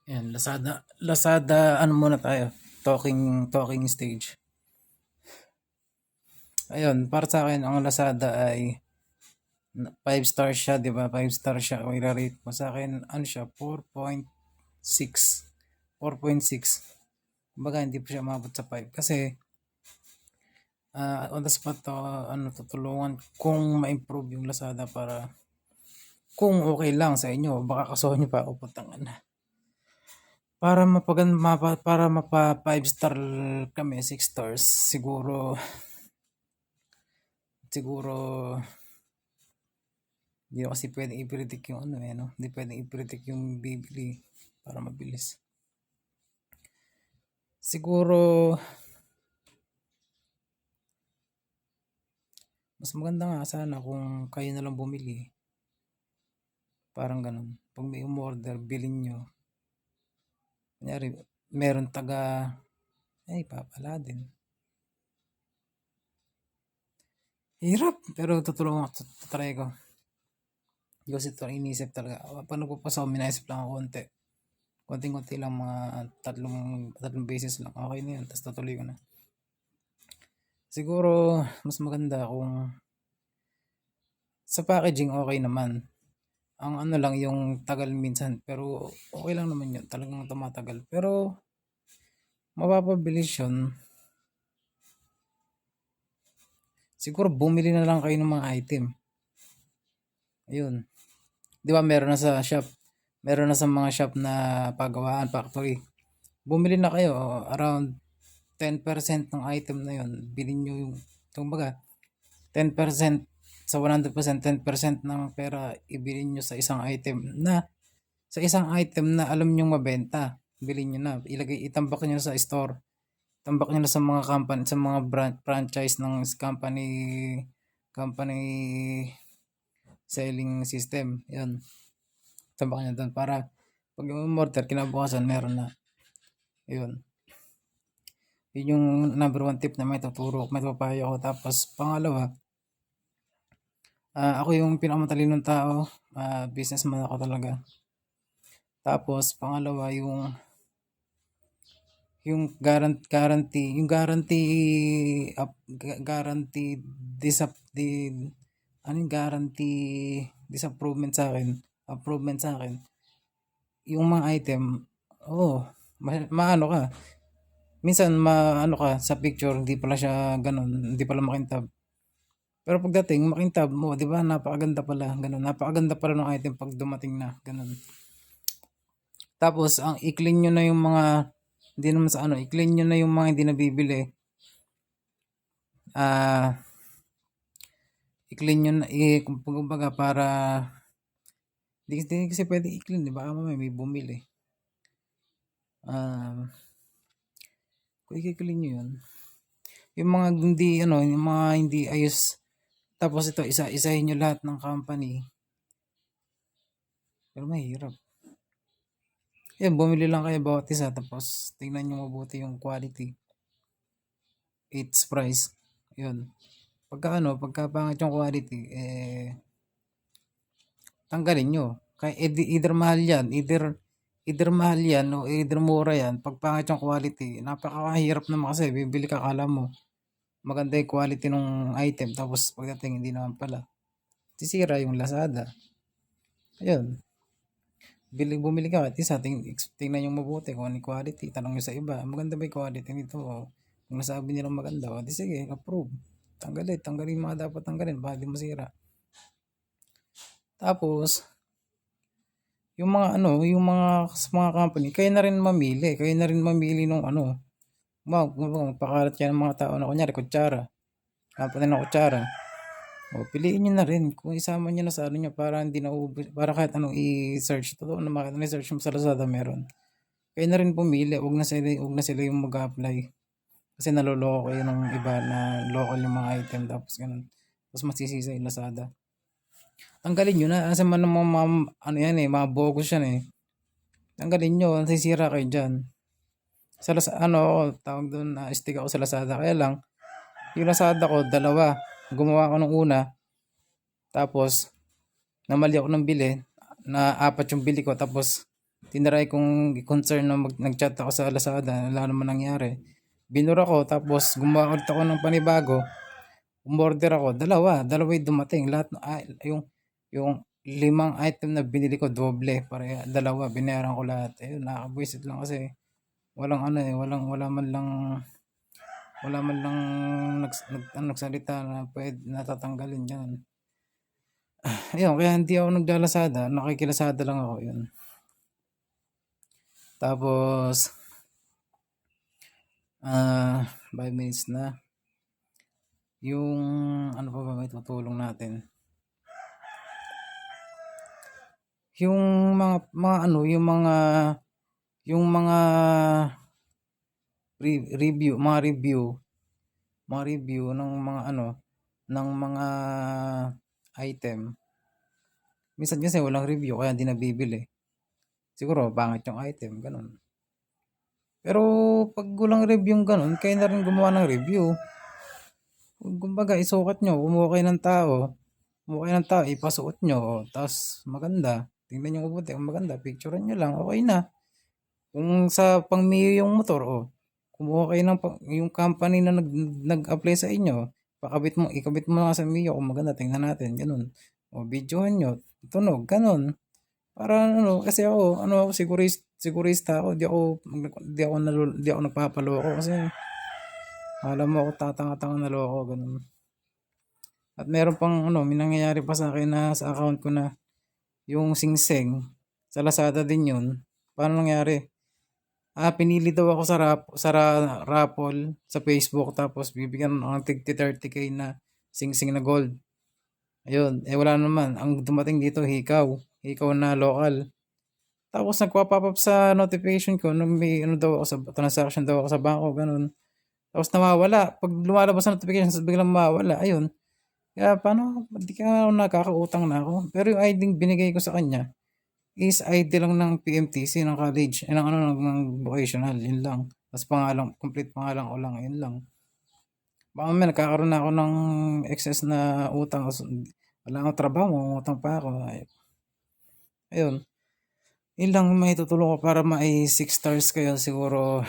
Ayan, Lazada, ano muna tayo? Talking stage. Ayun, para sa akin, ang Lazada ay 5 star siya, di ba? 5 star siya. Kung i-rate mo sa akin, ano siya, 4.6. 4.6. Kumbaga, hindi pa siya umabot sa 5. Kasi, on the spot, tutulungan kung ma-improve yung Lazada para kung okay lang sa inyo, baka kasuhan nyo pa ako putang ina. Para mapa 5 star kami, 6 stars, siguro hindi ko kasi pwedeng i-predict yung ano no? Hindi pwedeng i-predict yung bibili para mabilis. Siguro, mas maganda nga sana kung kayo na lang bumili. Parang ganun. Pag may umorder, bilhin nyo. Kunyari, meron ay, papala din. Hirap, pero tutulungan ko, tutry ko. Hindi ko kasi ito inisip talaga. Paano ko pa sa minaisip lang ako konti. Konting-konti lang, mga tatlong beses lang. Okay na yun, tapos tutuloy ko na. Siguro, mas maganda kung sa packaging okay naman. Ang ano lang yung tagal minsan, pero okay lang naman yun. Talagang tumatagal. Pero, mapapabilis yun. Siguro, bumili na lang kayo ng mga item. Ayun. Di ba meron na sa shop? Meron na sa mga shop na pagawaan, factory. Bumili na kayo, around 10% ng item na yun. Bilhin nyo yung, kumbaga, 10% sa 100%, 10% ng pera ibilin nyo sa isang item na alam nyong mabenta. Bilhin nyo na. Itambak nyo sa store. Tambak nyo na sa mga company, sa mga franchise ng company selling system. Yun. Tambak nyo doon para pag yung order, kinabukasan, meron na. Yun. Yun yung number one tip na may papayo ko. Tapos, pangalawa, ako yung pinakamatalinong tao. Businessman ako talaga. Tapos, pangalawa, guarantee ano yung guarantee disapproval sa akin, improvement sa akin. Yung mga item, maano ka. Minsan maano ka sa picture, hindi pala siya ganun, hindi pala makintab. Pero pagdating makintab mo, 'di ba? Napakaganda pala, ganun. Napakaganda pala ng item pag dumating na, ganun. Tapos ang i-clean nyo na yung mga hindi naman sa ano, i-clean nyo na yung mga hindi nabibili. I-clean nyo na, kumbaga para hindi kasi pwede i-clean, di ba? May bumili. Kung i-clean nyo yun, yung mga yung mga hindi ayos, tapos ito, isa-isahin nyo lahat ng company. Pero mahirap. Yan, bumili lang kayo bawat isa, tapos tingnan nyo mabuti yung quality. Its price. Yun. Pagka pangit yung quality, tanggalin nyo. Kaya either mahal yan, either mahal yan o either mura yan. Pag pangit yung quality, napakahirap naman kasi bibili ka, akala mo maganda yung quality ng item, tapos pagdating hindi naman pala. Sisira yung Lazada. Ayun. Bumili ka, at isa, tingnan yung mabuti kung ano yung quality. Tanong nyo sa iba, maganda ba yung quality nito? Kung nasabi nilang maganda, di sige, approve. Tanggalin mga dapat tanggalin, baka di masira. Tapos, yung mga company, kayo na rin mamili nung magpakalat yan ng mga tao na kunyari, kutsara. Company ng kutsara. Piliin nyo na rin kung isama nyo na sa nyo para hindi na para kahit anong i-search. Totoo na makita na i-search mo sa Lazada meron. Kayo na rin pumili, huwag na sila yung mag-apply. Kasi naloloko kayo ng iba na local yung mga item, tapos ganun. Tapos masisisa yung Lazada. Tanggalin nyo na. Kasi mga bogus yan eh. Tanggalin nyo. Nasisira kayo dyan. Tawag doon, stick ako sa Lazada. Kaya lang, yung Lazada ko, 2. Gumawa ko ng una. Tapos, namali ako ng bili. Na 4 yung bili ko. Tapos, Tinry kong i-concern na nag-chat ako sa Lazada, wala naman nangyari. Binura ko, tapos gumawa ulit ako ng panibago. Umorder ako, dalawa yung dumating. Lahat, yung 5 item na binili ko, doble. Para dalawa, binayaran ko lahat. Ayun, nakakabwisit lang kasi walang ano eh, wala man lang nagsalita na pwede natatanggalin yan. Ayun, kaya hindi ako naglalazada, nakikilazada lang ako, yun. Tapos, 5 minutes na. Yung, ano pa ba may tutulong natin? Yung mga ano, yung mga review ng mga ano, ng mga item. Minsan kasi walang review kaya hindi nabibili. Siguro pangit yung item, ganun. Pero pag walang review yung ganun, kayo na rin gumawa ng review. Kumbaga, isukat nyo, kumuha kayo ng tao, ipasuot nyo, tapos maganda. Tingnan nyo mabuti, kung maganda, picturean nyo lang, okay na. Kung sa pang-Mio yung motor, kumuha kayo ng yung company na nag-apply sa inyo, ikabit mo na sa Mio, kung maganda, tingnan natin, ganun. O, videohan nyo, tunog, ganun. Para ano, kasi ako, sigurista ako, di ako nagpapaloko kasi alam mo ako tatanga-tanga na loko, ganun. At meron pang may nangyayari pa sa akin na sa account ko na yung singseng, sa Lazada din yun. Paano nangyari? Pinili daw ako sa raffle sa Facebook, tapos bibigyan ng tig 30K na singsing na gold. Ayun, wala naman. Ang dumating dito, hikaw na local. Tapos nagpa-pop up sa notification ko nung may daw ako sa transaction daw ako sa bangko, ganun. Tapos nawawala. Pag lumalabas sa notification, tapos biglang mawawala. Ayun. Kaya paano, di ka nakakautang na ako. Pero yung ID binigay ko sa kanya is ID lang ng PMTC, ng college. Ng vocational, yun lang. Tapos complete pangalan ko lang, yun lang. Baka may nagkakaroon na ako ng excess na utang. Wala akong trabaho, utang pa ako. Ayun. Yun lang may tutulong ko para mai 6 stars kayo siguro.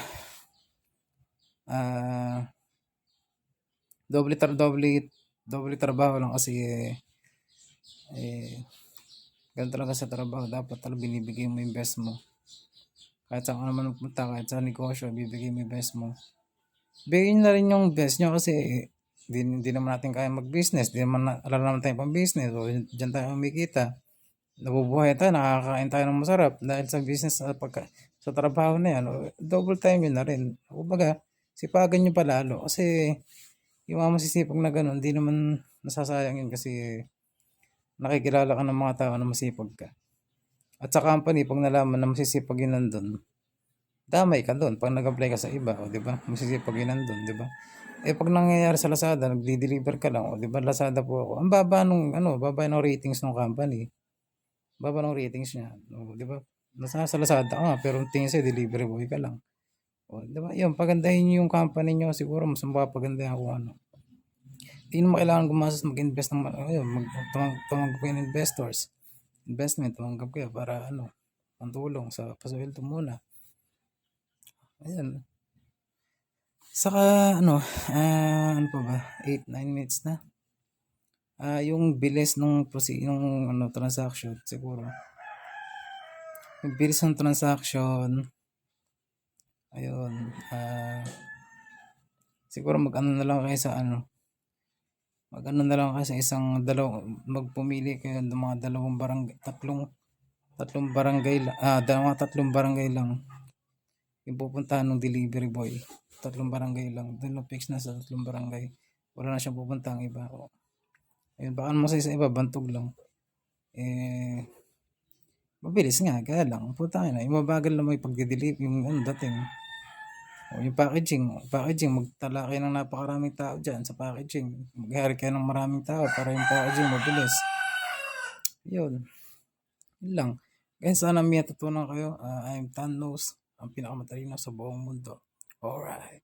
Doble doble trabaho lang kasi ganun talaga sa trabaho, dapat talaga binibigay mo yung best mo. Kahit saan ka naman magpunta, kahit sa negosyo, bibigay mo yung best mo. Bigyan na rin yung best nyo kasi hindi naman natin kaya mag-business. Di naman alam naman tayo pang business. So, dyan tayo kumikita. Nabubuhay tayo, nakakain tayo ng masarap dahil sa business sa trabaho na yan. Double time yun na rin. Kumbaga, sipagan nyo palalo kasi yung mga masisipag na ganun, hindi naman nasasayang yun kasi nakikilala ka ng mga tao na masipag ka. At sa company, pag nalaman na masisipag yun nandun, damay ka doon. Pag nag-apply ka sa iba, di ba? Masisipag yun nandun, di ba? Pag nangyayari sa Lazada, nagdi-deliver ka lang, di ba? Lazada po ako. Ang baba ng ratings ng company. Baba ng ratings niya. Di ba? Nasa Lazada ka nga, pero tingin sa'yo, delivery boy ka lang. Di ba? Yun, pagandahin niyo yung company niyo, siguro mas mapapagandahan kung ano. Hindi naman kailangan gumastos mag-invest ng tumanggap kayo ng investment, tumanggap kayo para pantulong sa pasweldo muna. Ayan. Saka ano pa ba? 8-9 minutes na. Yung bilis nung transaction siguro. Yung bilis ng transaction, ayun, siguro mag-ano na lang kayo sa magpumili kayo ng mga tatlong barangay lang yung pupuntahan ng delivery boy. 3 barangay lang. Doon fix na sa 3 barangay. Wala na siyang pupuntahan iba. Ayun, baka naman sa iba, bantog lang. Mabilis nga, kaya lang. Puta na, mabagal na may pagdi-deliver yung dating. Yung packaging, magtala kayo ng napakaraming tao dyan sa packaging. Maghari kayo ng maraming tao para yung packaging mabilis. Yun lang. Kaya sana may natutunan kayo. I'm Thanos, ang pinakamatalino sa buong mundo. Alright.